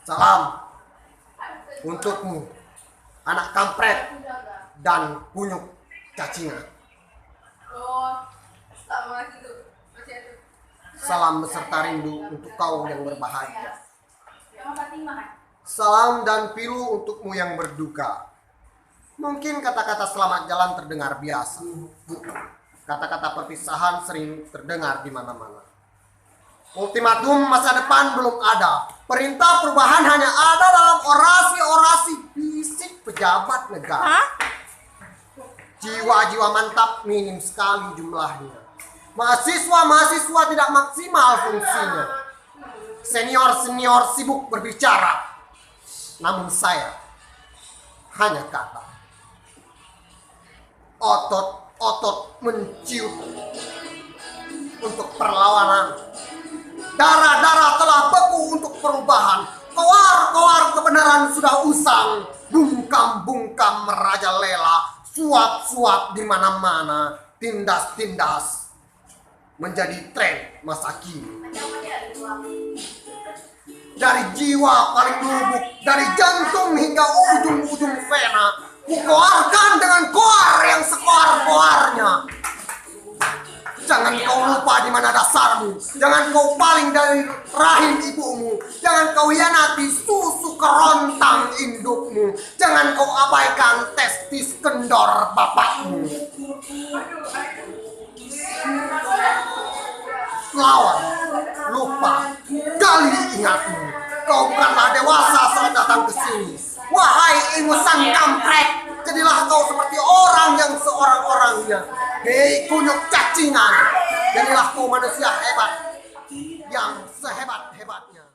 Salam untukmu, anak kampret dan kunyuk cacingan. Salam beserta rindu untuk kau yang berbahagia. Salam dan pilu untukmu yang berduka. Mungkin kata-kata selamat jalan terdengar biasa. Kata-kata perpisahan sering terdengar di mana-mana. Ultimatum masa depan belum ada. Perintah perubahan hanya ada dalam orasi-orasi bisik pejabat negara. Jiwa-jiwa mantap minim sekali jumlahnya. Mahasiswa-mahasiswa tidak maksimal fungsinya. Senior-senior sibuk berbicara. Namun saya hanya kata. Otot-otot menciut untuk perlawanan. Darah-darah telah beku untuk perubahan. Kowar-kowar kebenaran sudah usang. Bungkam-bungkam merajalela. Suap-suap di mana-mana. Tindas-tindas menjadi tren masa kini. Dari jiwa paling lubuk, dari jantung hingga ujung-ujung vena, kukoarkan dengan koar yang sekoar-koarnya. Jangan kau lupa di mana dasarmu. Jangan kau paling dari rahim ibumu. Jangan kau hianati susu kerontang indukmu. Jangan kau abaikan testis kendor bapakmu. Lawan, lupa, gali ingatmu. Kau bukanlah dewasa saat datang ke sini. Wahai ingusan kampret, jadilah kau seperti orang yang seorang-orangnya. Hei kunyuk cacingan, jadilah kau manusia hebat yang sehebat-hebatnya.